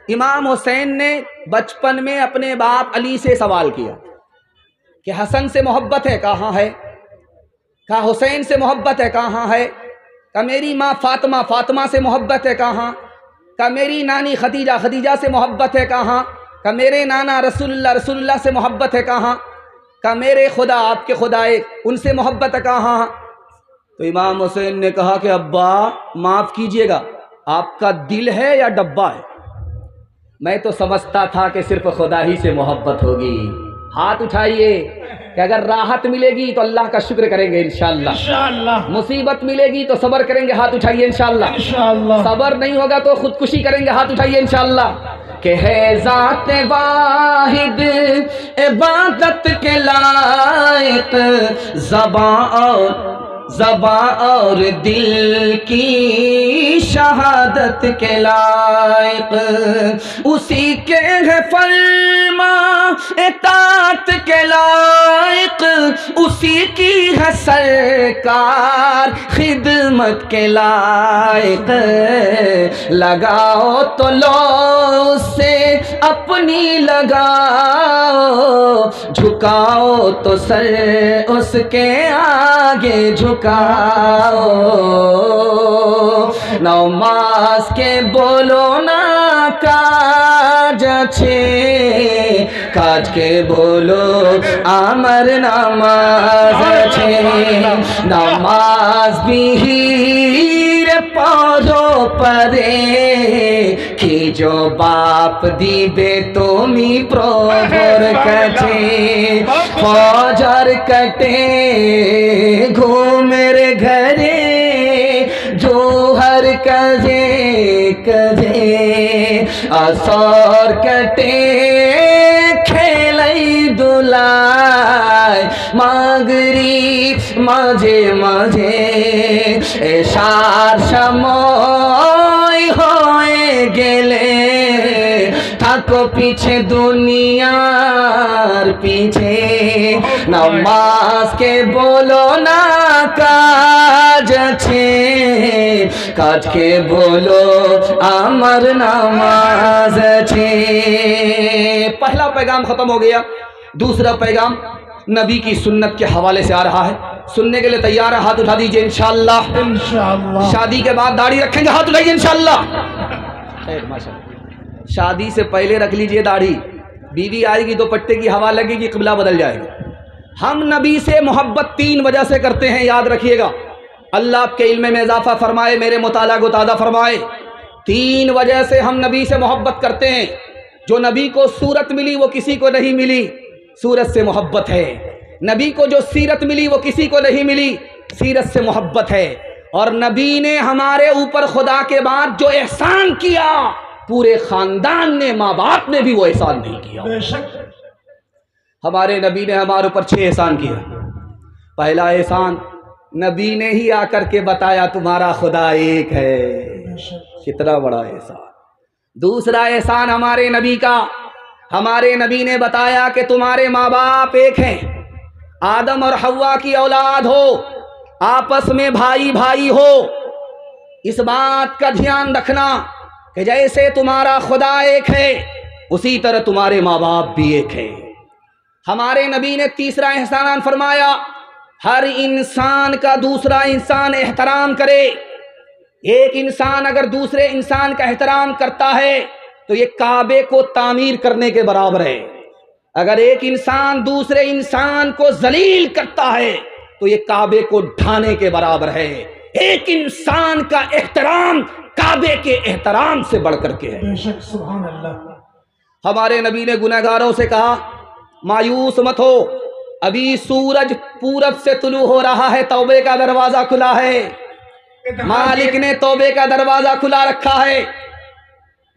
امام حسین نے بچپن میں اپنے باپ علی سے سوال کیا کہ حسن سے محبت ہے؟ کہاں ہے؟ کہا حسین سے محبت ہے؟ کہاں ہے؟ کہا میری ماں فاطمہ سے محبت ہے؟ کہاں؟ کہا میری نانی خدیجہ سے محبت ہے؟ کہاں؟ کہا میرے نانا رسول اللہ سے محبت ہے؟ کہاں؟ کہا میرے خدا آپ کے خدا ان سے محبت ہے؟ کہاں؟ تو امام حسین نے کہا کہ ابا معاف کیجئے گا، آپ کا دل ہے یا ڈبہ ہے؟ میں تو سمجھتا تھا کہ صرف خدا ہی سے محبت ہوگی۔ ہاتھ اٹھائیے کہ اگر راحت ملے گی تو اللہ کا شکر کریں گے انشاءاللہ، مصیبت ملے گی تو صبر کریں گے، ہاتھ اٹھائیے انشاءاللہ، صبر نہیں ہوگا تو خودکشی کریں گے، ہاتھ اٹھائیے انشاءاللہ۔ کہ ہے ذات واحد عبادت کے لائق، زباں اور دل کی شہادت کے لائق، اسی کے ہے فرما اطاعت کے لائق، اسی کی ہے سرکار خدمت کے لائق، لگاؤ تو لو سے اپنی لگاؤ، جھکاؤ تو سر اس کے آگے جھکاؤ، نماز کے بولو نا کاج اچھے، کاج کے بولو امر نماز اچھے، نماز بھی ہیر پودوں پرے کی جو باپ دیبے تمی پروبر کٹے، فوجر کٹے گھومر گھرے جو ہر کجے اثر کٹے کھیلئی دلائے ماگری مجھے اشار شموئی ہوئے گلے تھکو پیچھے دنیا پیچھے، نماز کے بولو نا کاج اچھے، کاج کے بولو امر نماز اچھے۔ پہلا پیغام ختم ہو گیا، دوسرا پیغام نبی کی سنت کے حوالے سے آ رہا ہے، سننے کے لیے تیار ہے؟ ہاتھ اٹھا دیجئے انشاءاللہ۔ شادی کے بعد داڑھی رکھیں گے؟ ہاتھ اٹھائیے انشاءاللہ۔ خیر ماشاءاللہ، شادی سے پہلے رکھ لیجئے داڑھی، بیوی آئے گی دوپٹے کی ہوا لگے گی، قبلہ بدل جائے گا۔ ہم نبی سے محبت 3 وجہ سے کرتے ہیں، یاد رکھیے گا، اللہ آپ کے علم میں اضافہ فرمائے، میرے مطالعہ کو تازہ فرمائے۔ 3 وجہ سے ہم نبی سے محبت کرتے ہیں۔ جو نبی کو صورت ملی وہ کسی کو نہیں ملی، صورت سے محبت ہے۔ نبی کو جو سیرت ملی وہ کسی کو نہیں ملی، سیرت سے محبت ہے۔ اور نبی نے ہمارے اوپر خدا کے بعد جو احسان کیا، پورے خاندان نے، ماں باپ نے بھی وہ احسان نہیں کیا۔ ہمارے نبی نے ہمارے اوپر 6 احسان کیا۔ پہلا احسان نبی نے ہی آ کر کے بتایا تمہارا خدا ایک ہے، کتنا بڑا احسان۔ دوسرا احسان ہمارے نبی کا، ہمارے نبی نے بتایا کہ تمہارے ماں باپ ایک ہیں، آدم اور حوا کی اولاد ہو، آپس میں بھائی بھائی ہو۔ اس بات کا دھیان رکھنا کہ جیسے تمہارا خدا ایک ہے اسی طرح تمہارے ماں باپ بھی ایک ہیں۔ ہمارے نبی نے تیسرا احسان فرمایا، ہر انسان کا دوسرا انسان احترام کرے۔ ایک انسان اگر دوسرے انسان کا احترام کرتا ہے تو یہ کعبے کو تعمیر کرنے کے برابر ہے۔ اگر ایک انسان دوسرے انسان کو ذلیل کرتا ہے تو یہ کعبے کو ڈھانے کے برابر ہے۔ ایک انسان کا احترام کعبے کے احترام سے بڑھ کر کے ہے۔ بے شک، سبحان اللہ۔ ہمارے نبی نے گنہگاروں سے کہا مایوس مت ہو، ابھی سورج پورب سے طلوع ہو رہا ہے، توبے کا دروازہ کھلا ہے، مالک نے توبے کا دروازہ کھلا رکھا ہے۔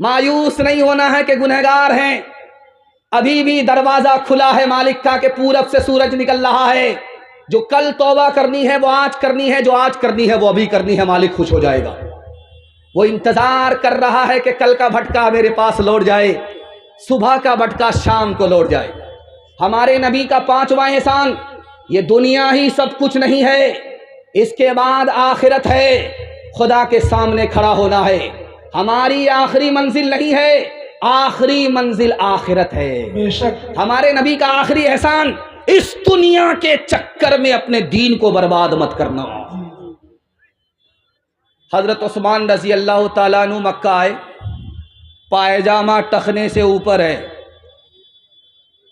مایوس نہیں ہونا ہے کہ گنہگار ہیں، ابھی بھی دروازہ کھلا ہے مالک کا کہ پورب سے سورج نکل رہا ہے۔ جو کل توبہ کرنی ہے وہ آج کرنی ہے، جو آج کرنی ہے وہ ابھی کرنی ہے، مالک خوش ہو جائے گا۔ وہ انتظار کر رہا ہے کہ کل کا بھٹکا میرے پاس لوٹ جائے، صبح کا بھٹکا شام کو لوٹ جائے۔ ہمارے نبی کا 5واں احسان، یہ دنیا ہی سب کچھ نہیں ہے، اس کے بعد آخرت ہے، خدا کے سامنے کھڑا ہونا ہے۔ ہماری آخری منزل نہیں ہے، آخری منزل آخرت ہے۔ بے شک ہمارے نبی کا آخری احسان اس دنیا کے چکر میں اپنے دین کو برباد مت کرنا۔ حضرت عثمان رضی اللہ تعالیٰ عنہ مکہ آئے، پائجامہ ٹخنے سے اوپر ہے،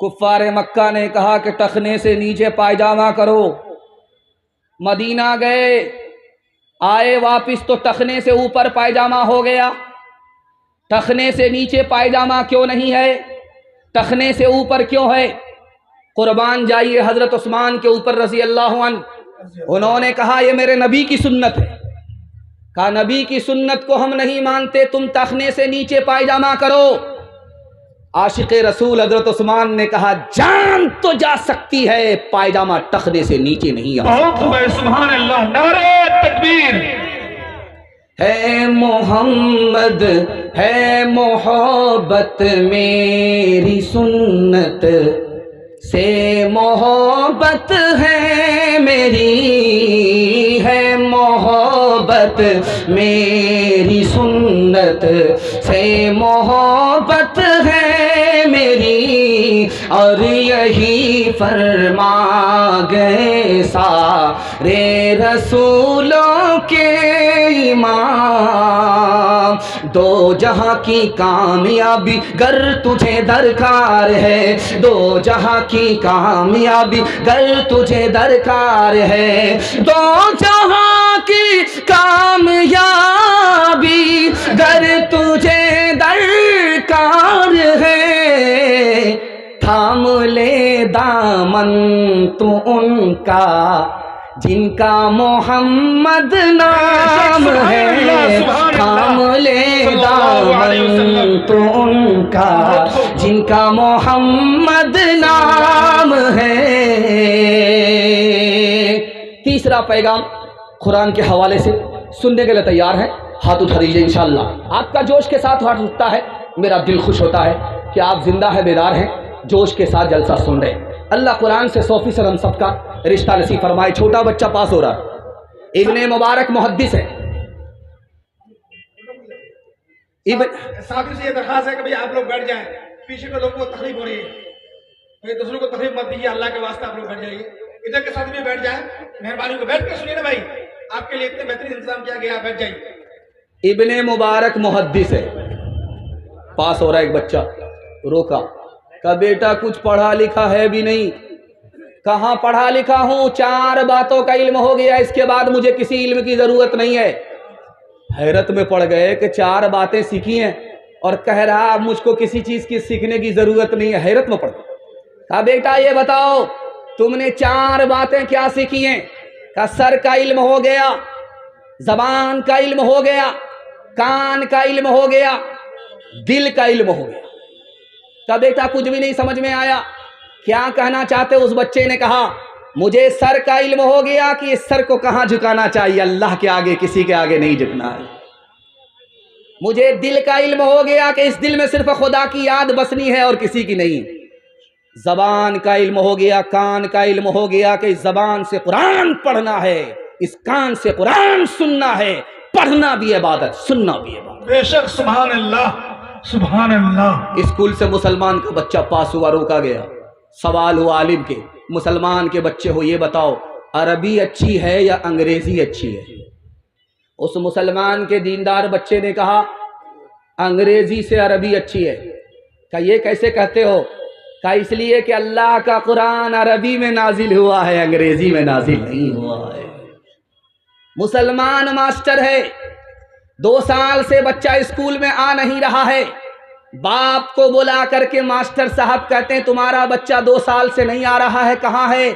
کفار مکہ نے کہا کہ ٹخنے سے نیچے پائجامہ کرو، مدینہ گئے، آئے واپس تو ٹخنے سے اوپر پائجامہ ہو گیا، ٹخنے سے نیچے پائجامہ کیوں نہیں ہے، ٹخنے سے اوپر کیوں ہے؟ قربان جائیے حضرت عثمان کے اوپر رضی اللہ عنہ، انہوں نے کہا یہ میرے نبی کی سنت ہے، کہا نبی کی سنت کو ہم نہیں مانتے، تم ٹخنے سے نیچے پائجامہ کرو۔ عاشق رسول حضرت عثمان نے کہا جان تو جا سکتی ہے، پائجامہ ٹخنے سے نیچے نہیں آ سکتا۔ سبحان اللہ، نعرہ تکبیر۔ ہے محمد ہے محبت میری سنت سے محبت ہے میری، ہے محبت میری سنت سے محبت ہے میری، اور یہی فرما گئے سارے رسولوں کے امام، دو جہاں کی کامیابی گر تجھے درکار ہے، دو جہاں کی کامیابی گر تجھے درکار ہے، دو جہاں کی کامیابی گر تجھے درکار ہے، تھام لے دامن تو ان کا جن کا محمد نام ہے، تھام لے دامن تو ان کا جن کا محمد نام ہے۔ تیسرا پیغام قرآن کے حوالے سے سننے کے لیے تیار ہیں؟ ہاتھ اٹھا دیجیے انشاءاللہ۔ آپ کا جوش کے ساتھ ہاتھ اٹھتا ہے، میرا دل خوش ہوتا ہے کہ آپ زندہ ہے، بیدار ہیں، جوش کے ساتھ جلسہ سن رہے ہیں۔ اللہ قرآن سے 100% ہم سب کا رشتہ نصیب فرمائے۔ چھوٹا بچہ پاس ہو رہا، ابن مبارک محدث ہے۔ ساتھ سے یہ درخواست ہے کہ بھئی آپ لوگ بیٹھ جائیں، پیچھے کے لوگوں کو تکلیف ہو رہی ہے، بھئی دوسروں کو تکلیف مت دیجیے، اللہ کے واسطے آپ لوگ بیٹھ جائیے، ادھر کے ساتھ بھی بیٹھ جائیں، مہربانی کو بیٹھ کے سنیے نا بھائی، آپ کے لیے اتنے بہترین انتظام کیا گیا، بیٹھ جائیے۔ ابن مبارک محدث ہے، پاس ہو رہا ایک بچہ، روکا، کہا بیٹا کچھ پڑھا لکھا ہے بھی نہیں؟ کہاں پڑھا لکھا ہوں، 4 باتوں کا علم ہو گیا، اس کے بعد مجھے کسی علم کی ضرورت نہیں ہے۔ حیرت میں پڑ گئے کہ 4 باتیں سیکھی ہیں اور کہہ رہا مجھ کو کسی چیز کی سیکھنے کی ضرورت نہیں ہے۔ حیرت میں پڑ گئے، کہا بیٹا یہ بتاؤ تم نے 4 باتیں کیا سیکھی ہیں؟ کہا سر کا علم ہو گیا، زبان کا علم ہو گیا، کان کا علم ہو گیا، دل کا علم ہو گیا۔ کہا بیٹا کچھ بھی نہیں سمجھ میں آیا، کیا کہنا چاہتے؟ اس بچے نے کہا مجھے سر کا علم ہو گیا کہ اس سر کو کہاں جھکانا چاہیے، اللہ کے آگے کسی کے آگے نہیں جھکنا ہے۔ مجھے دل کا علم ہو گیا کہ اس دل میں صرف خدا کی یاد بسنی ہے اور کسی کی نہیں۔ زبان کا علم ہو گیا، کان کا علم ہو گیا کہ اس زبان سے قرآن پڑھنا ہے، اس کان سے قرآن سننا ہے، پڑھنا بھی عبادت، سننا بھی عبادت۔ بے شک، سبحان اللہ، سبحان اللہ۔ اسکول سے مسلمان کا بچہ پاس ہوا، روکا گیا، سوال ہوا عالم کے، مسلمان کے بچے ہو یہ بتاؤ عربی اچھی ہے یا انگریزی اچھی ہے؟ اس مسلمان کے دیندار بچے نے کہا انگریزی سے عربی اچھی ہے۔ کہا یہ کیسے کہتے ہو؟ کہا اس لیے کہ اللہ کا قرآن عربی میں نازل ہوا ہے، انگریزی میں نازل نہیں ہوا ہے۔ مسلمان ماسٹر ہے، 2 سال سے بچہ اسکول میں آ نہیں رہا ہے، باپ کو بلا کر کے ماسٹر صاحب کہتے ہیں تمہارا بچہ 2 سال سے نہیں آ رہا ہے، کہاں ہے؟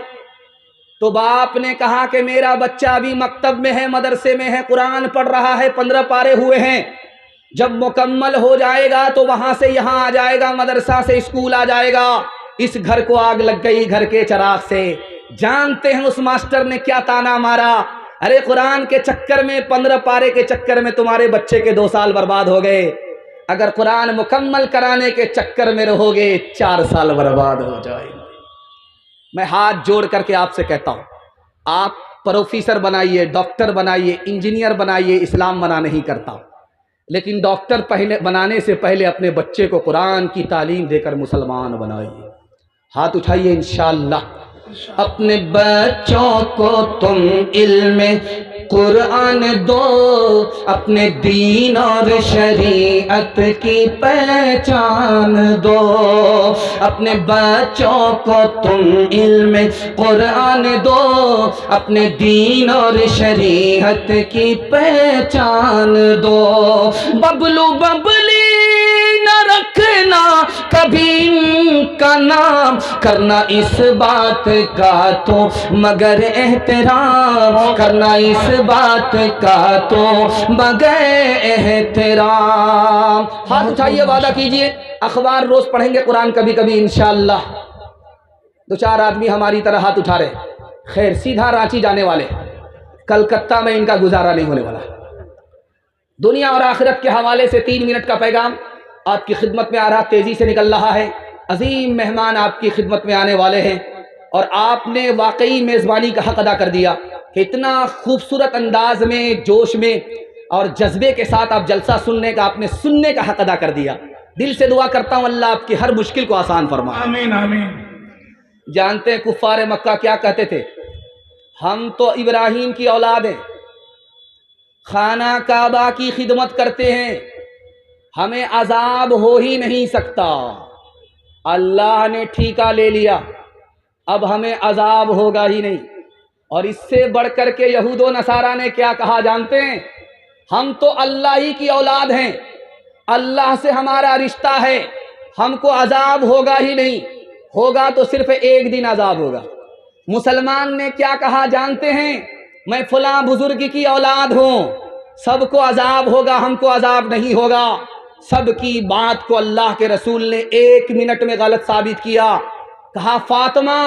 تو باپ نے کہا کہ میرا بچہ ابھی مکتب میں ہے، مدرسے میں ہے، قرآن پڑھ رہا ہے، 15 پارے ہوئے ہیں، جب مکمل ہو جائے گا تو وہاں سے یہاں آ جائے گا، مدرسہ سے اسکول آ جائے گا۔ اس گھر کو آگ لگ گئی گھر کے چراغ سے۔ جانتے ہیں اس ماسٹر نے کیا تانا مارا؟ ارے قرآن کے چکر میں، 15 پارے کے چکر میں تمہارے بچے کے 2 سال برباد ہو گئے، اگر قرآن مکمل کرانے کے چکر میں رہو گے 4 سال برباد ہو جائیں گے۔ میں ہاتھ جوڑ کر کے آپ سے کہتا ہوں، آپ پروفیسر بنائیے، ڈاکٹر بنائیے، انجینئر بنائیے، اسلام منع نہیں کرتا، لیکن ڈاکٹر بنانے سے پہلے اپنے بچے کو قرآن کی تعلیم دے کر مسلمان بنائیے. ہاتھ اٹھائیے انشاءاللہ. اپنے بچوں کو تم علم قرآن دو، اپنے دین اور شریعت کی پہچان دو. اپنے بچوں کو تم علم قرآن دو، اپنے دین اور شریعت کی پہچان دو. ببلو ببلی نہ رکھنا کبھی ان کا نام، کرنا اس بات کا تو مگر احترام، کرنا اس بات کا تو مگر احترام. ہاتھ اٹھائیے، وعدہ کیجئے اخبار روز پڑھیں گے قرآن کبھی کبھی انشاءاللہ. دو چار آدمی ہماری طرح ہاتھ اٹھا رہے. خیر، سیدھا رانچی جانے والے، کلکتہ میں ان کا گزارا نہیں ہونے والا. دنیا اور آخرت کے حوالے سے 3 منٹ کا پیغام آپ کی خدمت میں آ رہا، تیزی سے نکل رہا ہے. عظیم مہمان آپ کی خدمت میں آنے والے ہیں، اور آپ نے واقعی میزبانی کا حق ادا کر دیا کہ اتنا خوبصورت انداز میں، جوش میں اور جذبے کے ساتھ آپ جلسہ سننے کا حق ادا کر دیا. دل سے دعا کرتا ہوں اللہ آپ کی ہر مشکل کو آسان فرمائے. آمین آمین. جانتے ہیں کفار مکہ کیا کہتے تھے؟ ہم تو ابراہیم کی اولاد ہیں، خانہ کعبہ کی خدمت کرتے ہیں، ہمیں عذاب ہو ہی نہیں سکتا. اللہ نے ٹھیکہ لے لیا، اب ہمیں عذاب ہوگا ہی نہیں. اور اس سے بڑھ کر کے یہود و نصارہ نے کیا کہا جانتے ہیں؟ ہم تو اللہ ہی کی اولاد ہیں، اللہ سے ہمارا رشتہ ہے، ہم کو عذاب ہوگا ہی نہیں، ہوگا تو صرف ایک دن عذاب ہوگا. مسلمان نے کیا کہا جانتے ہیں؟ میں فلاں بزرگ کی اولاد ہوں، سب کو عذاب ہوگا، ہم کو عذاب نہیں ہوگا. سب کی بات کو اللہ کے رسول نے 1 منٹ میں غلط ثابت کیا. کہا فاطمہ،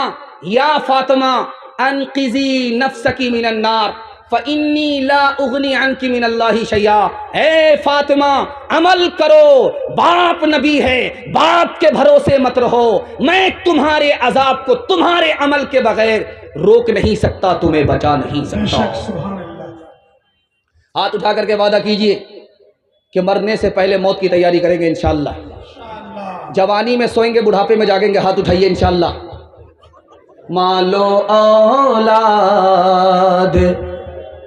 یا فاطمہ انقذی نفسکی من النار فانی لا اغنی عنکی من اللہ شیئا. اے فاطمہ عمل کرو، باپ نبی ہے، باپ کے بھروسے مت رہو، میں تمہارے عذاب کو تمہارے عمل کے بغیر روک نہیں سکتا، تمہیں بچا نہیں سکتا. سبحان اللہ. ہاتھ اٹھا کر کے وعدہ کیجئے کہ مرنے سے پہلے موت کی تیاری کریں گے انشاءاللہ. جوانی میں سوئیں گے، بڑھاپے میں جاگیں گے. ہاتھ اٹھائیے انشاءاللہ. مالو اولاد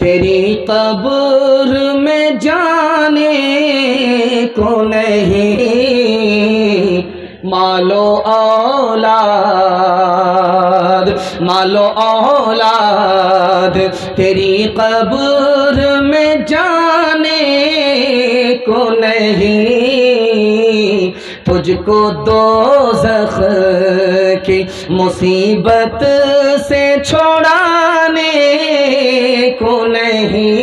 تیری قبر میں جانے کو نہیں، مالو اولاد تیری قبر میں جانے کو نہیں، تجھ کو دوزخ کی مصیبت سے چھڑانے کو نہیں،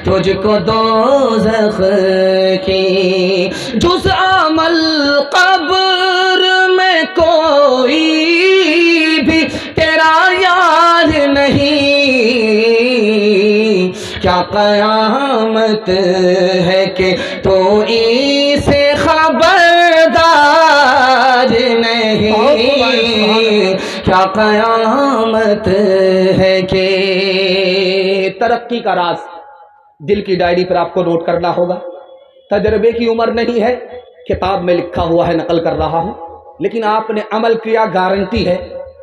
تجھ کو دوزخ کی جز عمل قبر میں کوئی بھی تیرا یار نہیں. کیا قیامت ہے کہ تو اسے خبردار نہیں، کیا قیامت ہے کہ. ترقی کا راز دل کی ڈائری پر آپ کو نوٹ کرنا ہوگا. تجربے کی عمر نہیں ہے، کتاب میں لکھا ہوا ہے، نقل کر رہا ہوں، لیکن آپ نے عمل کیا، گارنٹی ہے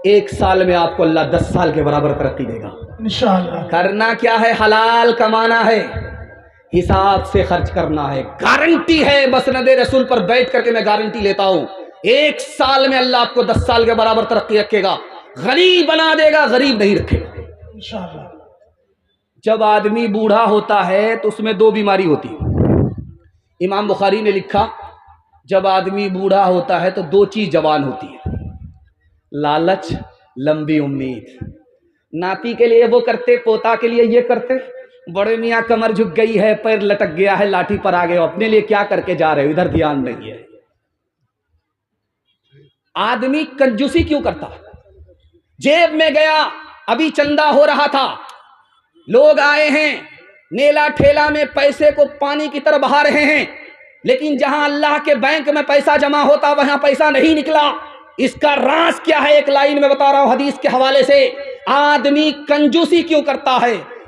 1 سال میں آپ کو اللہ 10 سال کے برابر ترقی دے گا انشاءاللہ. کرنا کیا ہے؟ حلال کمانا ہے، حساب سے خرچ کرنا ہے. گارنٹی ہے، مسند رسول پر بیٹھ کر کے میں گارنٹی لیتا ہوں، 1 سال میں اللہ آپ کو 10 سال کے برابر ترقی رکھے گا. غنی بنا دے گا، غریب نہیں رکھے گا انشاءاللہ. جب آدمی بوڑھا ہوتا ہے تو اس میں 2 بیماری ہوتی ہے. امام بخاری نے لکھا جب آدمی بوڑھا ہوتا ہے تو 2 چیز جوان ہوتی ہے، لالچ، لمبی امید. ناتی کے لیے وہ کرتے، پوتا کے لیے یہ کرتے، بڑے میاں کمر جھک گئی ہے، پیر لٹک گیا ہے، لاٹھی پر آ گئے ہو، اپنے لیے کیا کر کے جا رہے ہو، ادھر دھیان نہیں ہے. آدمی کنجوسی کیوں کرتا؟ جیب میں گیا، ابھی چندہ ہو رہا تھا، لوگ آئے ہیں، نیلا ٹھیلا میں پیسے کو پانی کی طرح بہا رہے ہیں، لیکن جہاں اللہ کے بینک میں پیسہ جمع ہوتا وہاں پیسہ نہیں نکلا. اس کا راز کیا ہے؟ ایک لائن میں بتا رہا ہوں حدیث کے حوالے سے. آدمی کنجوسی کیوں کرتا ہے؟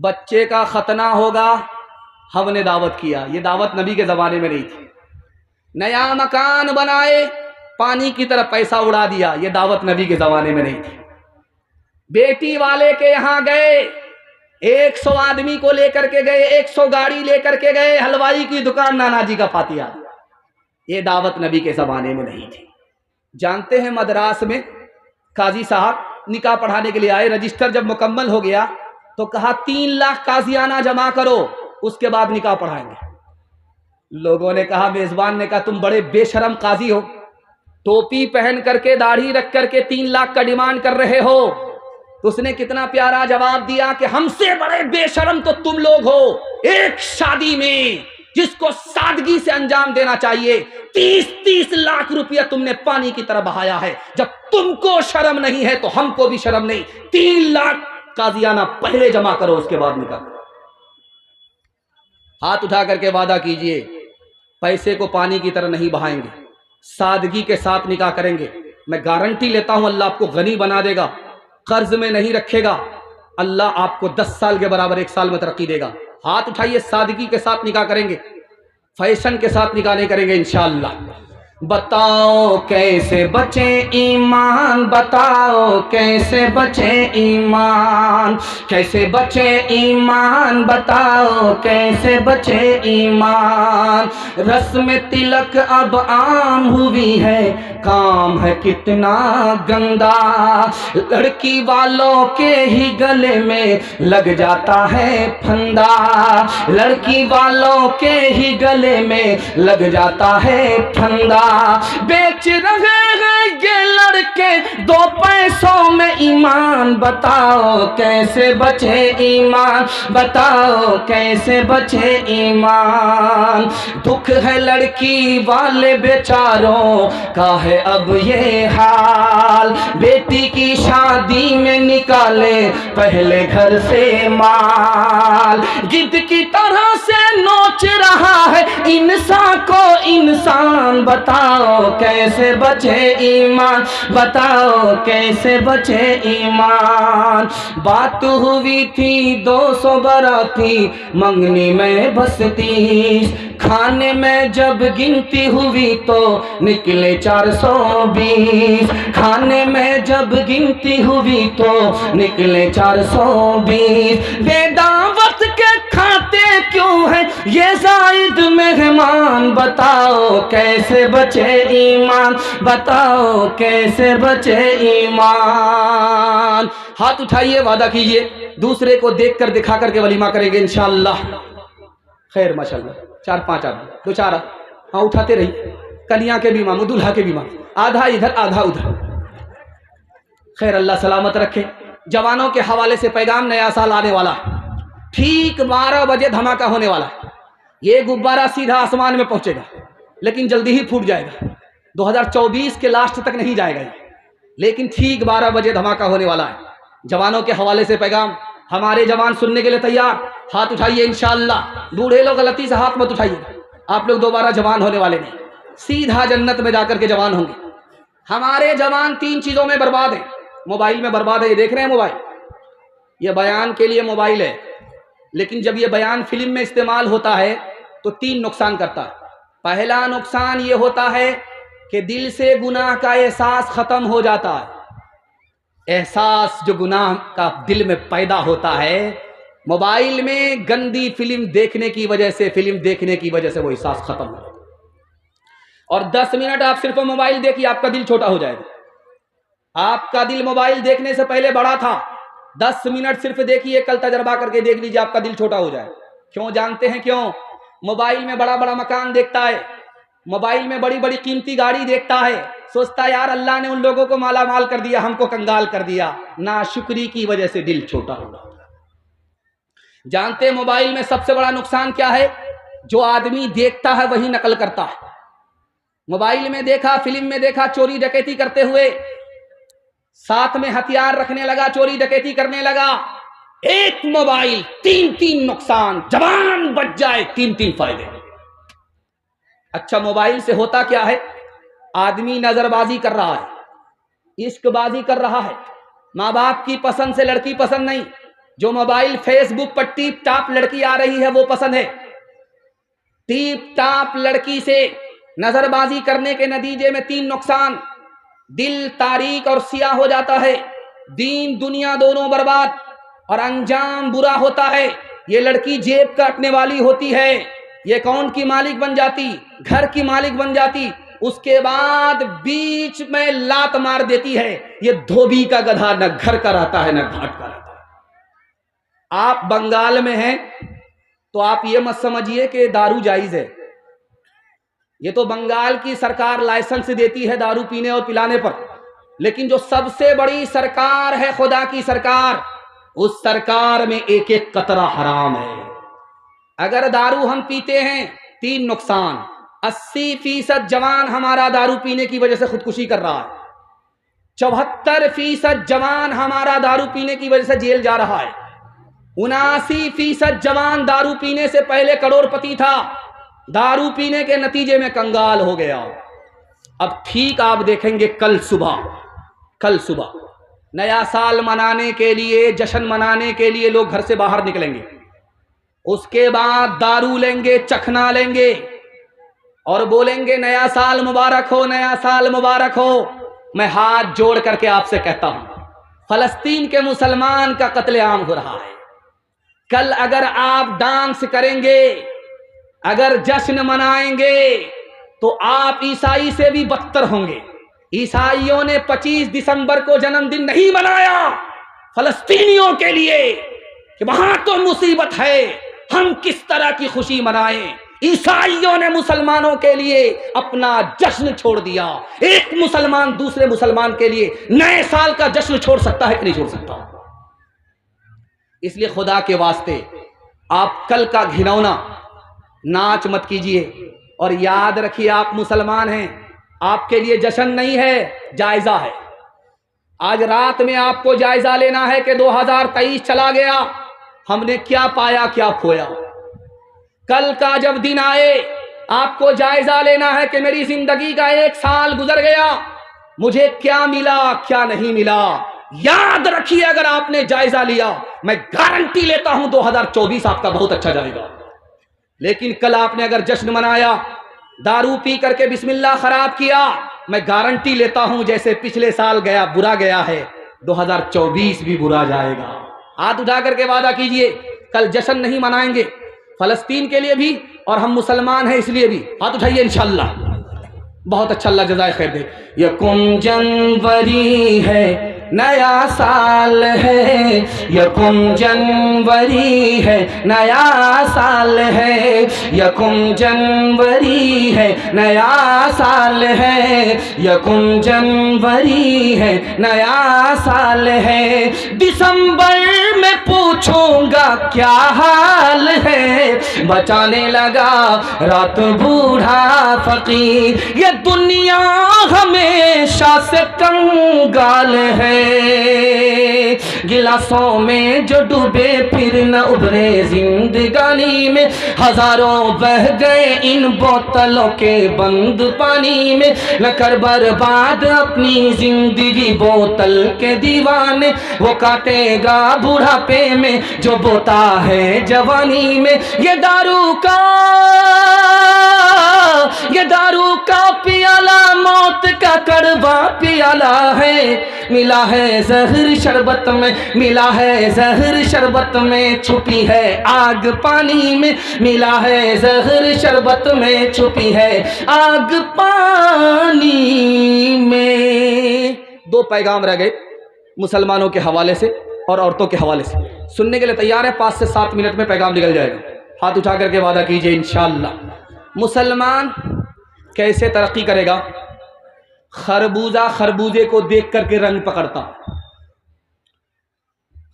بچے کا ختنہ ہوگا، ہم نے دعوت کیا، یہ دعوت نبی کے زمانے میں نہیں تھی۔ نیا مکان بنائے، پانی کی طرح پیسہ اڑا دیا، یہ دعوت نبی کے زمانے میں نہیں تھی۔ بیٹی والے کے یہاں گئے، 100 آدمی کو لے کر کے گئے، 100 گاڑی لے کر کے گئے، حلوائی کی دکان نانا جی کا فاتحہ، یہ دعوت نبی کے زمانے میں نہیں تھی۔ جانتے ہیں مدراس میں قاضی صاحب نکاح پڑھانے کے لیے آئے، رجسٹر جب مکمل ہو گیا تو کہا 3 لاکھ قاضیانہ جمع کرو، اس کے بعد نکاح پڑھائیں گے۔ لوگوں نے کہا، میزبان نے کہا تم بڑے بے شرم قاضی ہو، ٹوپی پہن کر کے داڑھی رکھ کر کے 3 لاکھ کا ڈیمانڈ کر رہے ہو۔ تو اس نے کتنا پیارا جواب دیا کہ ہم سے بڑے بے شرم تو تم لوگ ہو، ایک شادی میں جس کو سادگی سے انجام دینا چاہیے 30 لاکھ روپیہ تم نے پانی کی طرح بہایا ہے۔ جب تم کو شرم نہیں ہے تو ہم کو بھی شرم نہیں، 3 لاکھ قاضیانہ پہلے جمع کرو، اس کے بعد نکاح کرو۔ ہاتھ اٹھا کر کے وعدہ کیجئے پیسے کو پانی کی طرح نہیں بہائیں گے، سادگی کے ساتھ نکاح کریں گے۔ میں گارنٹی لیتا ہوں اللہ آپ کو غنی بنا دے گا، قرض میں نہیں رکھے گا، اللہ آپ کو 10 سال کے برابر 1 سال میں ترقی دے گا۔ ہاتھ اٹھائیے، سادگی کے ساتھ نکاح کریں گے، فیشن کے ساتھ نکاح نہیں کریں گے انشاءاللہ۔ بتاؤ کیسے بچے ایمان، بتاؤ کیسے بچے ایمان، کیسے بچے ایمان، بتاؤ کیسے بچے ایمان۔ رسم تلک اب عام ہوئی ہے، کام ہے کتنا گندا، لڑکی والوں کے ہی گلے میں لگ جاتا ہے پھندا، لڑکی والوں کے ہی گلے میں لگ جاتا ہے پھندا۔ بیچ رہے ہیں یہ لڑکے 2 پیسوں میں ایمان، بتاؤ کیسے بچے ایمان، بتاؤ کیسے بچے ایمان۔ دکھ ہے لڑکی والے بیچاروں کا ہے اب یہ حال، بیٹی کی شادی میں نکالے پہلے گھر سے مال، گدھ کی طرح سے نوچ رہا ہے انسان کو انسان، بتاؤ کیسے بچے ایمان، بتاؤ کیسے بچے ایمان۔ بات ہوئی تھی 200 باراتی، منگنی میں بس 30، کھانے میں جب گنتی ہوئی تو نکلے 420، کھانے میں جب گنتی ہوئی تو نکلے 420۔ بے دعوت کے کھاتے کیوں ہیں یہ زائد مہمان، بتاؤ کیسے بچے ایمان، بتاؤ کیسے بچے ایمان۔ ہاتھ اٹھائیے، وعدہ کیجئے دوسرے کو دیکھ کر دکھا کر کے ولیمہ کریں گے انشاءاللہ۔ خیر ماشاءاللہ 4-5 آدمی، 2-4 ہاں اٹھاتے رہی، کلیاں کے بھی ماموں، دلہا کے بھی ماموں، آدھا ادھر آدھا ادھر۔ خیر اللہ سلامت رکھے۔ جوانوں کے حوالے سے پیغام، نیا سال آنے والا ہے، ٹھیک 12 بجے دھماکہ ہونے والا ہے۔ یہ غبارہ سیدھا آسمان میں پہنچے گا لیکن جلدی ہی پھوٹ جائے گا، 2024 کے لاسٹ تک نہیں جائے گا، لیکن ٹھیک 12 بجے دھماکہ ہونے والا ہے۔ جوانوں کے حوالے سے پیغام، ہمارے جوان سننے کے لیے تیار؟ ہاتھ اٹھائیے انشاءاللہ۔ بوڑھے لوگ غلطی سے ہاتھ مت اٹھائیے، آپ لوگ دوبارہ جوان ہونے والے نہیں، سیدھا جنت میں جا کر کے جوان ہوں گے۔ ہمارے جوان 3 چیزوں میں برباد ہیں، موبائل میں برباد ہے، یہ دیکھ رہے ہیں موبائل، یہ بیان کے لیے موبائل ہے، لیکن جب یہ بیان فلم میں استعمال ہوتا ہے تو 3 نقصان کرتا ہے۔ پہلا نقصان یہ ہوتا ہے کہ دل سے گناہ کا احساس ختم ہو جاتا ہے، احساس جو گناہ کا دل میں پیدا ہوتا ہے، موبائل میں گندی فلم دیکھنے کی وجہ سے، فلم دیکھنے کی وجہ سے وہ احساس ختم ہو جاتا ہے۔ اور 10 منٹ آپ صرف موبائل دیکھیے، آپ کا دل چھوٹا ہو جائے گا۔ آپ کا دل موبائل دیکھنے سے پہلے بڑا تھا، 10 منٹ صرف دیکھیے، کل تجربہ کر کے دیکھ لیجیے، آپ کا دل چھوٹا ہو جائے۔ کیوں جانتے ہیں کیوں؟ موبائل میں بڑا بڑا مکان دیکھتا ہے، موبائل میں بڑی بڑی قیمتی گاڑی دیکھتا ہے، سوچتا ہے یار اللہ نے ان لوگوں کو مالا مال کر دیا، ہم کو کنگال کر دیا۔ ناشکری کی وجہ سے دل چھوٹا ہو رہا ہے۔ جانتے ہیں موبائل میں سب سے بڑا نقصان کیا ہے؟ جو آدمی دیکھتا ہے وہی نقل کرتا ہے۔ موبائل میں دیکھا، فلم میں دیکھا چوری ڈکیتی کرتے ہوئے، ساتھ میں ہتھیار رکھنے لگا، چوری ڈکیتی کرنے لگا۔ ایک موبائل، 3 نقصان، جوان بچ جائے 3 فائدے۔ اچھا موبائل سے ہوتا کیا ہے؟ آدمی نظر بازی کر رہا ہے، عشق بازی کر رہا ہے، ماں باپ کی پسند سے لڑکی پسند نہیں، جو موبائل فیس بک پر ٹیپ ٹاپ لڑکی آ رہی ہے وہ پسند ہے. ٹیپ ٹاپ لڑکی سے نظر بازی کرنے کے نتیجے میں 3 نقصان: دل تاریک اور سیاہ ہو جاتا ہے، دین دنیا دونوں برباد، اور انجام برا ہوتا ہے. یہ لڑکی جیب کاٹنے والی ہوتی ہے، یہ اکاؤنٹ کی مالک بن جاتی، گھر کی مالک بن جاتی، اس کے بعد بیچ میں لات مار دیتی ہے. یہ دھوبی کا گدھا، نہ گھر کا رہتا ہے نہ گھاٹ کا رہتا ہے. آپ بنگال میں ہیں تو آپ یہ مت سمجھیے کہ دارو جائز ہے. یہ تو بنگال کی سرکار لائسنس دیتی ہے دارو پینے اور پلانے پر، لیکن جو سب سے بڑی سرکار ہے خدا کی سرکار، اس سرکار میں ایک ایک قطرہ حرام ہے. اگر دارو ہم پیتے ہیں 3 نقصان: 80% جوان ہمارا دارو پینے کی وجہ سے خودکشی کر رہا ہے، 74% جوان ہمارا دارو پینے کی وجہ سے جیل جا رہا ہے، 79% جوان دارو پینے سے پہلے کروڑ پتی تھا، دارو پینے کے نتیجے میں کنگال ہو گیا. اب ٹھیک آپ دیکھیں گے کل صبح نیا سال منانے کے لیے، جشن منانے کے لیے لوگ گھر سے باہر نکلیں گے، اس کے بعد دارو لیں گے، چکھنا لیں گے اور بولیں گے نیا سال مبارک ہو، نیا سال مبارک ہو. میں ہاتھ جوڑ کر کے آپ سے کہتا ہوں، فلسطین کے مسلمان کا قتل عام ہو رہا ہے. کل اگر آپ ڈانس کریں گے، اگر جشن منائیں گے تو آپ عیسائی سے بھی بدتر ہوں گے. عیسائیوں نے 25 دسمبر کو جنم دن نہیں منایا فلسطینیوں کے لیے کہ وہاں تو مصیبت ہے، ہم کس طرح کی خوشی منائیں. عیسائیوں نے مسلمانوں کے لیے اپنا جشن چھوڑ دیا. ایک مسلمان دوسرے مسلمان کے لیے نئے سال کا جشن چھوڑ سکتا ہے کہ نہیں چھوڑ سکتا؟ اس لیے خدا کے واسطے آپ کل کا گھنونا ناچ مت کیجئے، اور یاد رکھیے آپ مسلمان ہیں، آپ کے لیے جشن نہیں ہے، جائزہ ہے. آج رات میں آپ کو جائزہ لینا ہے کہ 2023 چلا گیا، ہم نے کیا پایا کیا کھویا. کل کا جب دن آئے آپ کو جائزہ لینا ہے کہ میری زندگی کا 1 سال گزر گیا، مجھے کیا ملا کیا نہیں ملا. یاد رکھیے اگر آپ نے جائزہ لیا، میں گارنٹی لیتا ہوں 2024 آپ کا بہت اچھا جائے گا. لیکن کل آپ نے اگر جشن منایا، دارو پی کر کے بسم اللہ خراب کیا، میں گارنٹی لیتا ہوں جیسے پچھلے سال گیا برا گیا ہے، 2024 بھی برا جائے گا. ہاتھ اٹھا کر کے وعدہ کیجئے کل جشن نہیں منائیں گے، فلسطین کے لیے بھی اور ہم مسلمان ہیں اس لیے بھی. ہاتھ اٹھائیے انشاءاللہ. بہت اچھا، اللہ جزائے خیر دے. یکم جنوری ہے نیا سال ہے، یکم جنوری ہے نیا سال ہے، یکم جنوری ہے نیا سال ہے، یکم جنوری ہے نیا سال ہے. دسمبر میں پوچھوں گا کیا حال ہے، بچانے لگا رات بوڑھا فقیر. یہ دنیا ہمیشہ سے کنگال ہے، گلاسوں میں جو ڈوبے پھر نہ ابھرے زندگانی میں، ہزاروں بہ گئے ان بوتلوں کے بند پانی میں. نہ کر برباد اپنی زندگی بوتل کے دیوانے، وہ کاٹے گا بڑھاپے میں جو بوتا ہے جوانی میں. یہ دارو کا پیالہ موت کا کڑوا پیالہ ہے، ملا ہے زہر شربت میں، ملا ہے زہر شربت میں، چھپی ہے آگ پانی میں، ملا ہے زہر شربت میں، چھپی ہے آگ پانی میں. 2 پیغام رہ گئے مسلمانوں کے حوالے سے اور عورتوں کے حوالے سے. سننے کے لیے تیار ہے؟ 5 سے 7 منٹ میں پیغام نکل جائے گا. ہاتھ اٹھا کر کے وعدہ کیجئے انشاءاللہ. مسلمان کیسے ترقی کرے گا؟ خربوزہ خربوزے کو دیکھ کر کے رنگ پکڑتا،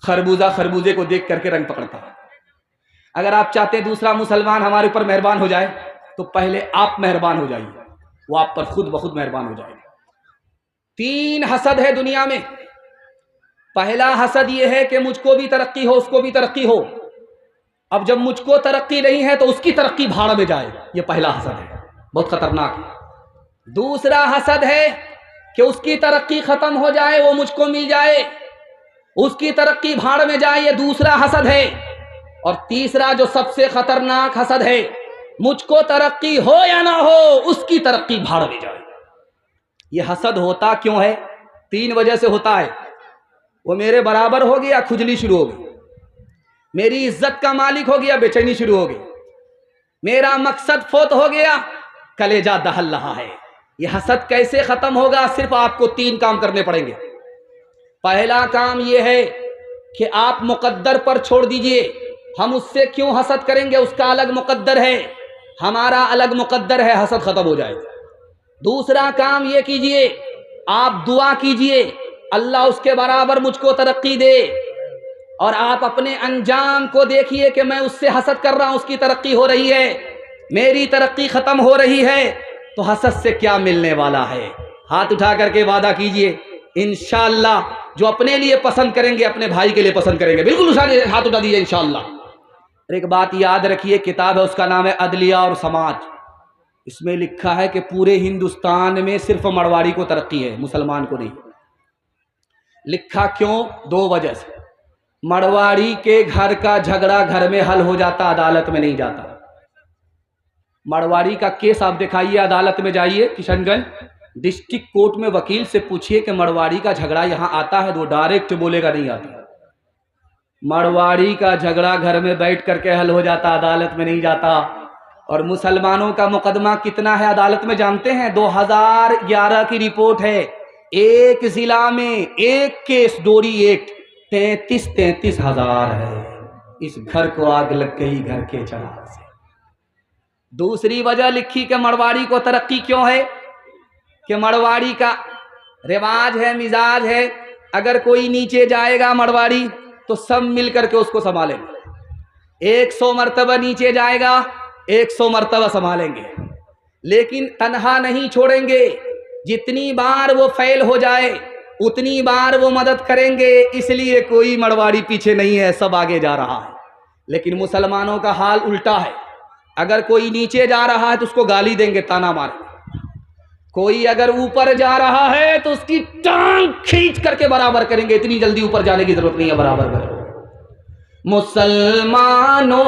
خربوزہ خربوزے کو دیکھ کر کے رنگ پکڑتا. اگر آپ چاہتے دوسرا مسلمان ہمارے اوپر مہربان ہو جائے تو پہلے آپ مہربان ہو جائیے، وہ آپ پر خود بخود مہربان ہو جائے گا. 3 حسد ہے دنیا میں. پہلا حسد یہ ہے کہ مجھ کو بھی ترقی ہو، اس کو بھی ترقی ہو. اب جب مجھ کو ترقی نہیں ہے تو اس کی ترقی بھاڑ میں جائے. یہ پہلا حسد ہے، بہت خطرناک ہے. دوسرا حسد ہے کہ اس کی ترقی ختم ہو جائے، وہ مجھ کو مل جائے. اس کی ترقی بھاڑ میں جائے، یہ دوسرا حسد ہے۔ اور تیسرا جو سب سے خطرناک حسد ہے، مجھ کو ترقی ہو یا نہ ہو، اس کی ترقی بھاڑ میں جائے۔ یہ حسد ہوتا کیوں ہے؟ 3 وجہ سے ہوتا ہے۔ وہ میرے برابر ہو گیا، کھجلی شروع ہو گئی۔ میری عزت کا مالک ہو گیا، بے چینی شروع ہو گئی۔ میرا مقصد فوت ہو گیا، کلیجہ دہل رہا ہے۔ یہ حسد کیسے ختم ہوگا؟ صرف آپ کو 3 کام کرنے پڑیں گے۔ پہلا کام یہ ہے کہ آپ مقدر پر چھوڑ دیجئے، ہم اس سے کیوں حسد کریں گے؟ اس کا الگ مقدر ہے، ہمارا الگ مقدر ہے، حسد ختم ہو جائے گا۔ دوسرا کام یہ کیجئے، آپ دعا کیجئے اللہ اس کے برابر مجھ کو ترقی دے، اور آپ اپنے انجام کو دیکھیے کہ میں اس سے حسد کر رہا ہوں، اس کی ترقی ہو رہی ہے، میری ترقی ختم ہو رہی ہے، تو حسد سے کیا ملنے والا ہے؟ ہاتھ اٹھا کر کے وعدہ کیجئے انشاءاللہ جو اپنے لیے پسند کریں گے اپنے بھائی کے لیے پسند کریں گے۔ بالکل ہاتھ اٹھا دیجئے انشاءاللہ۔ اور ایک بات یاد رکھیے، کتاب ہے اس کا نام ہے عدلیہ اور سماج۔ اس میں لکھا ہے کہ پورے ہندوستان میں صرف مڑواڑی کو ترقی ہے، مسلمان کو نہیں۔ لکھا کیوں؟ 2 وجہ سے۔ مڑواڑی کے گھر کا جھگڑا گھر میں حل ہو جاتا، عدالت میں نہیں جاتا۔ مڑواڑی کا کیس آپ دکھائیے، عدالت میں جائیے، کشن گنج ڈسٹرکٹ کورٹ میں وکیل سے پوچھئے کہ مڑواڑی کا جھگڑا یہاں آتا ہے، تو وہ ڈائریکٹ بولے گا نہیں آتا۔ مڑواڑی کا جھگڑا گھر میں بیٹھ کر کے حل ہو جاتا، عدالت میں نہیں جاتا۔ اور مسلمانوں کا مقدمہ کتنا ہے عدالت میں جانتے ہیں؟ 2011 کی رپورٹ ہے، ایک ضلع میں ایک کیس ڈوری ایکٹ 33 ہزار ہے۔ اس گھر کو آگ لگ گئی گھر کے چراغ سے۔ دوسری وجہ لکھی کہ مڑواڑی کو ترقی کیوں ہے، کہ مڑواڑی کا رواج ہے، مزاج ہے، اگر کوئی نیچے جائے گا مڑواڑی تو سب مل کر کے اس کو سنبھالیں گے۔ 100 مرتبہ نیچے جائے گا، 100 مرتبہ سنبھالیں گے، لیکن تنہا نہیں چھوڑیں گے۔ جتنی بار وہ فیل ہو جائے اتنی بار وہ مدد کریں گے، اس لیے کوئی مڑواڑی پیچھے نہیں ہے، سب آگے جا رہا ہے۔ لیکن مسلمانوں کا حال الٹا ہے، اگر کوئی نیچے جا رہا ہے تو اس کو گالی دیں گے، تانا ماریں گے۔ کوئی اگر اوپر جا رہا ہے تو اس کی ٹانگ کھینچ کر کے برابر کریں گے، اتنی جلدی اوپر جانے کی ضرورت نہیں ہے، برابر کریں۔ مسلمانوں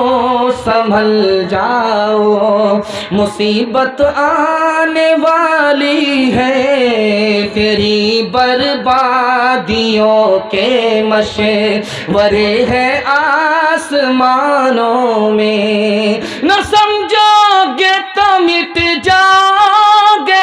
سنبھل جاؤ، مصیبت آنے والی ہے، تیری بربادیوں کے مشورے ہیں آسمانوں میں، نہ سمجھو گے تو مٹ جاؤ گے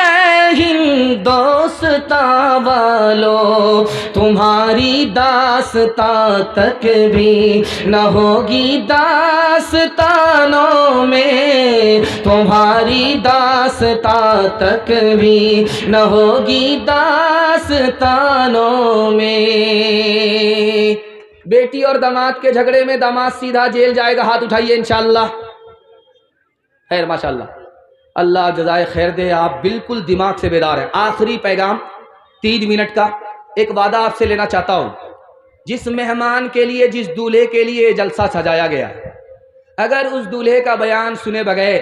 ہندوستاں والو، تمہاری داستان تک بھی نہ ہوگی داستانوں میں، تمہاری داستان تک بھی نہ ہوگی داستانوں میں۔ بیٹی اور داماد کے جھگڑے میں داماد سیدھا جیل جائے گا، ہاتھ اٹھائیے انشاءاللہ۔ خیر ماشاءاللہ، اللہ جزائے خیر دے، آپ بالکل دماغ سے بیدار ہیں۔ آخری پیغام 3 منٹ کا، ایک وعدہ آپ سے لینا چاہتا ہوں۔ جس مہمان کے لیے، جس دولہے کے لیے جلسہ سجایا گیا، اگر اس دولہے کا بیان سنے بغیر،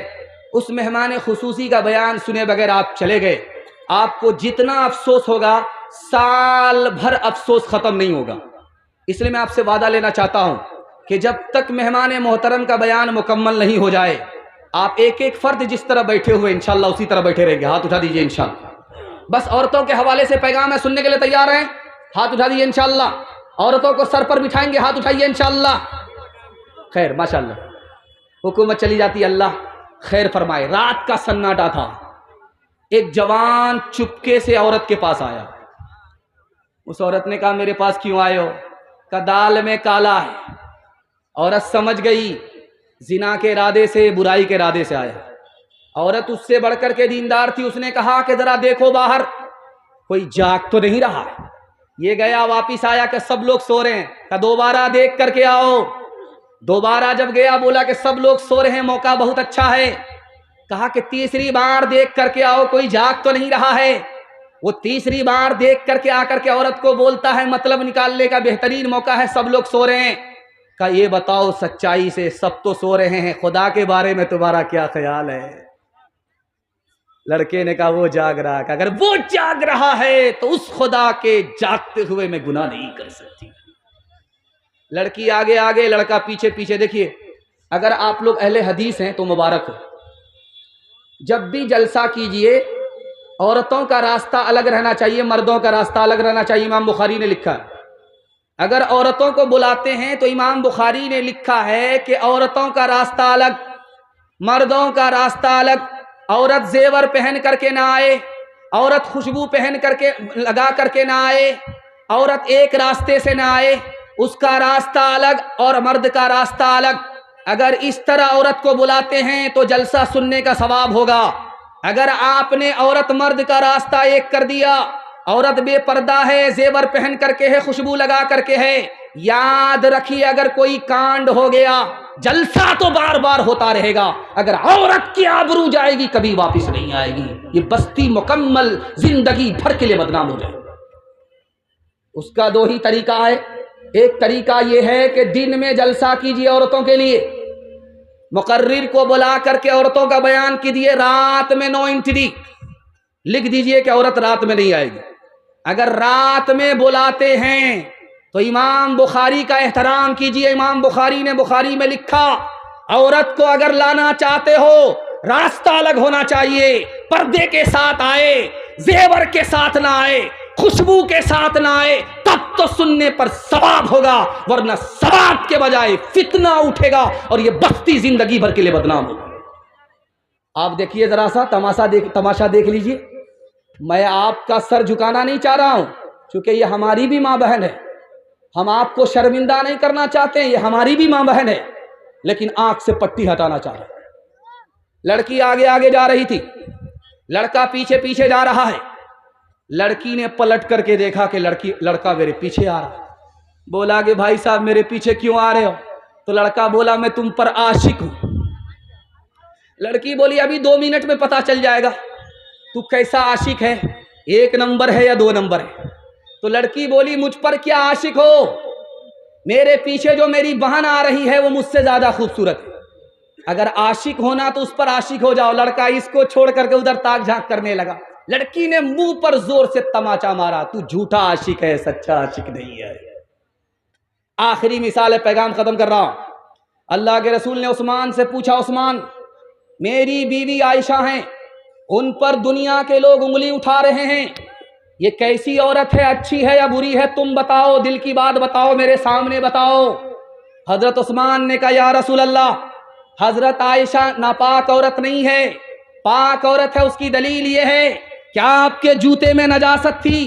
اس مہمان خصوصی کا بیان سنے بغیر آپ چلے گئے، آپ کو جتنا افسوس ہوگا سال بھر افسوس ختم نہیں ہوگا۔ اس لیے میں آپ سے وعدہ لینا چاہتا ہوں کہ جب تک مہمان محترم کا بیان مکمل نہیں ہو جائے، آپ ایک ایک فرد جس طرح بیٹھے ہوئے انشاءاللہ اسی طرح بیٹھے رہیں گے۔ ہاتھ اٹھا دیجئے انشاءاللہ۔ بس عورتوں کے حوالے سے پیغام ہے، سننے کے لیے تیار ہیں؟ ہاتھ اٹھا دیجئے انشاءاللہ۔ عورتوں کو سر پر بٹھائیں گے، ہاتھ اٹھائیے انشاءاللہ۔ خیر ماشاءاللہ، حکومت چلی جاتی، اللہ خیر فرمائے۔ رات کا سناٹا تھا، ایک جوان چپکے سے عورت کے پاس آیا۔ اس عورت نے کہا میرے پاس کیوں آئے ہو؟ کہا دال میں کالا ہے۔ عورت سمجھ گئی زنا کے ارادے سے، برائی کے ارادے سے آیا۔ عورت اس سے بڑھ کر کے دیندار تھی، اس نے کہا کہ ذرا دیکھو باہر کوئی جاگ تو نہیں رہا ہے۔ یہ گیا، واپس آیا کہ سب لوگ سو رہے ہیں، کہ دوبارہ دیکھ کر کے آؤ۔ دوبارہ جب گیا بولا کہ سب لوگ سو رہے ہیں، موقع بہت اچھا ہے۔ کہا کہ تیسری بار دیکھ کر کے آؤ، کوئی جاگ تو نہیں رہا ہے۔ وہ تیسری بار دیکھ کر کے آ کر کے عورت کو بولتا ہے مطلب نکالنے کا بہترین موقع ہے، سب لوگ سو رہے ہیں۔ کہا یہ بتاؤ سچائی سے، سب تو سو رہے ہیں، خدا کے بارے میں تمہارا کیا خیال ہے؟ لڑکے نے کہا وہ جاگ رہا ہے۔ کہ اگر وہ جاگ رہا ہے تو اس خدا کے جاگتے ہوئے میں گناہ نہیں کر سکتی۔ لڑکی آگے آگے لڑکا پیچھے پیچھے. دیکھیے اگر آپ لوگ اہل حدیث ہیں تو مبارک ہو. جب بھی جلسہ کیجئے عورتوں کا راستہ الگ رہنا چاہیے، مردوں کا راستہ الگ رہنا چاہیے. امام بخاری نے لکھا ہے اگر عورتوں کو بلاتے ہیں تو امام بخاری نے لکھا ہے کہ عورتوں کا راستہ الگ، مردوں کا راستہ الگ. عورت زیور پہن کر کے نہ آئے، عورت خوشبو پہن کر کے لگا کر کے نہ آئے، عورت ایک راستے سے نہ آئے، اس کا راستہ الگ اور مرد کا راستہ الگ. اگر اس طرح عورت کو بلاتے ہیں تو جلسہ سننے کا ثواب ہوگا. اگر آپ نے عورت مرد کا راستہ ایک کر دیا، عورت بے پردہ ہے، زیور پہن کر کے ہے، خوشبو لگا کر کے ہے، یاد رکھیے اگر کوئی کانڈ ہو گیا جلسہ تو بار بار ہوتا رہے گا. اگر عورت کی آبرو جائے گی کبھی واپس نہیں آئے گی. یہ بستی مکمل زندگی بھر کے لیے بدنام ہو جائے گی. اس کا دو ہی طریقہ ہے. ایک طریقہ یہ ہے کہ دن میں جلسہ کیجیے عورتوں کے لیے، مقرر کو بلا کر کے عورتوں کا بیان کیجیے. رات میں نو انٹری لکھ دیجئے کہ عورت رات میں نہیں آئے گی. اگر رات میں بلاتے ہیں تو امام بخاری کا احترام کیجئے. امام بخاری نے بخاری میں لکھا عورت کو اگر لانا چاہتے ہو راستہ الگ ہونا چاہیے، پردے کے ساتھ آئے، زیور کے ساتھ نہ آئے، خوشبو کے ساتھ نہ آئے، تب تو سننے پر ثواب ہوگا، ورنہ ثواب کے بجائے فتنہ اٹھے گا اور یہ بستی زندگی بھر کے لیے بدنام ہوگا. آپ دیکھیے ذرا سا تماشا دیکھ لیجئے. میں آپ کا سر جھکانا نہیں چاہ رہا ہوں کیونکہ یہ ہماری بھی ماں بہن ہے. ہم آپ کو شرمندہ نہیں کرنا چاہتے ہیں، یہ ہماری بھی ماں بہن ہے، لیکن آنکھ سے پٹی ہٹانا چاہ رہے ہیں. لڑکی آگے آگے جا رہی تھی، لڑکا پیچھے پیچھے جا رہا ہے. لڑکی نے پلٹ کر کے دیکھا کہ لڑکا میرے پیچھے آ رہا ہے. بولا کہ بھائی صاحب میرے پیچھے کیوں آ رہے ہو؟ تو لڑکا بولا میں تم پر عاشق ہوں. لڑکی بولی ابھی 2 منٹ میں پتا چل جائے گا تو کیسا عاشق ہے، 1 نمبر ہے یا 2 نمبر ہے. تو لڑکی بولی مجھ پر کیا عاشق ہو، میرے پیچھے جو میری بہن آ رہی ہے وہ مجھ سے زیادہ خوبصورت ہے. اگر عاشق ہونا تو اس پر عاشق ہو جاؤ. لڑکا اس کو چھوڑ کر کے ادھر تاک جھانک کرنے لگا. لڑکی نے منہ پر زور سے تماچا مارا، تو جھوٹا عاشق ہے، سچا عاشق نہیں ہے. آخری مثال ہے، پیغام ختم کر رہا ہوں. اللہ کے رسول نے عثمان سے پوچھا عثمان میری بیوی عائشہ ہیں، ان پر دنیا کے لوگ انگلی اٹھا رہے ہیں، یہ کیسی عورت ہے، اچھی ہے یا بری ہے، تم بتاؤ، دل کی بات بتاؤ، میرے سامنے بتاؤ. حضرت عثمان نے کہا یا رسول اللہ حضرت عائشہ ناپاک عورت نہیں ہے، پاک عورت ہے. اس کی دلیل یہ ہے کیا آپ کے جوتے میں نجاست تھی،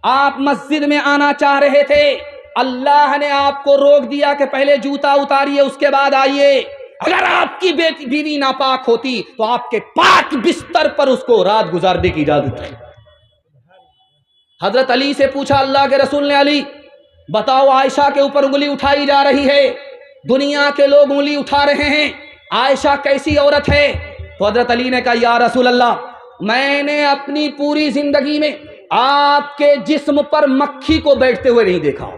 آپ مسجد میں آنا چاہ رہے تھے، اللہ نے آپ کو روک دیا کہ پہلے جوتا اتاریے اس کے بعد آئیے. اگر آپ کی بیوی ناپاک ہوتی تو آپ کے پاک بستر پر اس کو رات گزارنے کی اجازت ہے. حضرت علی سے پوچھا اللہ کے رسول نے علی بتاؤ عائشہ کے اوپر انگلی اٹھائی جا رہی ہے، دنیا کے لوگ انگلی اٹھا رہے ہیں، عائشہ کیسی عورت ہے؟ تو حضرت علی نے کہا یا رسول اللہ میں نے اپنی پوری زندگی میں آپ کے جسم پر مکھی کو بیٹھتے ہوئے نہیں دیکھا.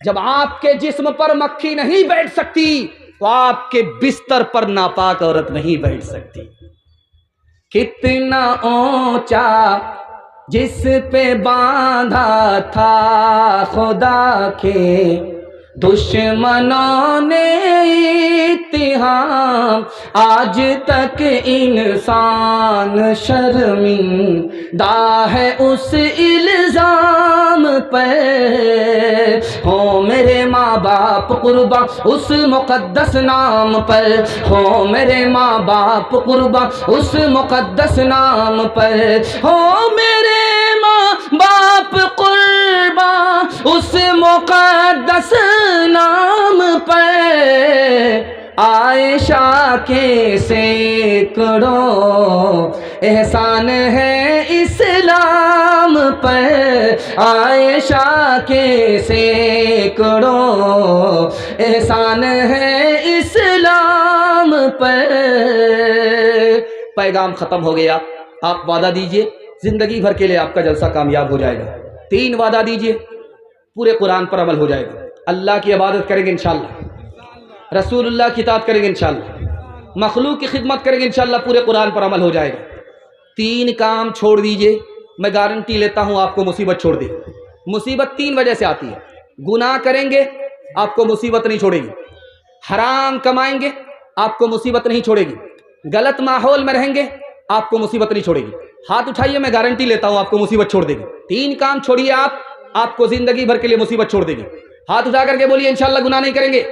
جب آپ کے جسم پر مکھی نہیں بیٹھ سکتی تو آپ کے بستر پر ناپاک عورت نہیں بیٹھ سکتی. کتنا اونچا جس پہ باندھا تھا خدا کے دشمنوں نے اتہام، آج تک انسان شرمندہ ہے اس الزام پر. ہو میرے ماں باپ قرباں اس مقدس نام پر، ہو میرے ماں باپ قرباں اس مقدس نام پر، ہو میرے ماں باپ قرباں اس مقدس نام پر. عائشہ کے سینکڑوں احسان ہے اسلام پر، عائشہ کے سینکڑوں احسان ہے اسلام پر. پیغام ختم ہو گیا. آپ وعدہ دیجئے زندگی بھر کے لیے آپ کا جلسہ کامیاب ہو جائے گا. 3 وعدہ دیجئے پورے قرآن پر عمل ہو جائے گا. اللہ کی عبادت کریں گے انشاءاللہ، رسول اللہ کی اطاعت کریں گے انشاءاللہ، مخلوق کی خدمت کریں گے انشاءاللہ، پورے قرآن پر عمل ہو جائے گا. 3 کام چھوڑ دیجئے، میں گارنٹی لیتا ہوں آپ کو مصیبت چھوڑ دے. مصیبت 3 وجہ سے آتی ہے. گناہ کریں گے، آپ کو مصیبت نہیں چھوڑے گی. حرام کمائیں گے آپ کو مصیبت نہیں چھوڑے گی. غلط ماحول میں رہیں گے آپ کو مصیبت نہیں چھوڑے گی. ہاتھ اٹھائیے, میں گارنٹی لیتا ہوں آپ کو مصیبت چھوڑ دے گی. 3 کام چھوڑیے آپ کو زندگی بھر کے لیے مصیبت چھوڑ دے گی. ہاتھ اٹھا کر کے بولیے انشاءاللہ گناہ نہیں کریں گے,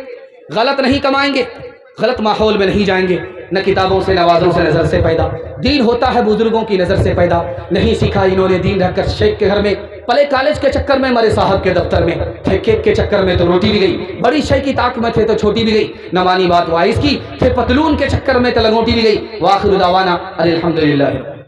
غلط نہیں کمائیں گے, غلط ماحول میں نہیں جائیں گے, نہ کتابوں سے نوازوں سے نظر سے پیدا. دین ہوتا ہے بزرگوں کی نظر سے پیدا. نہیں سیکھا انہوں نے دین رکھ کر شیخ کے گھر میں, پلے کالج کے چکر میں, مرے صاحب کے دفتر میں, تھے کیک کے چکر میں تو روٹی بھی گئی, بڑی شے کی طاق میں تھے تو چھوٹی بھی گئی, نہ مانی بات وائس کی, تھے پتلون کے چکر میں تو لنگوٹی بھی گئی. وآخر دعوانا الحمدللہ.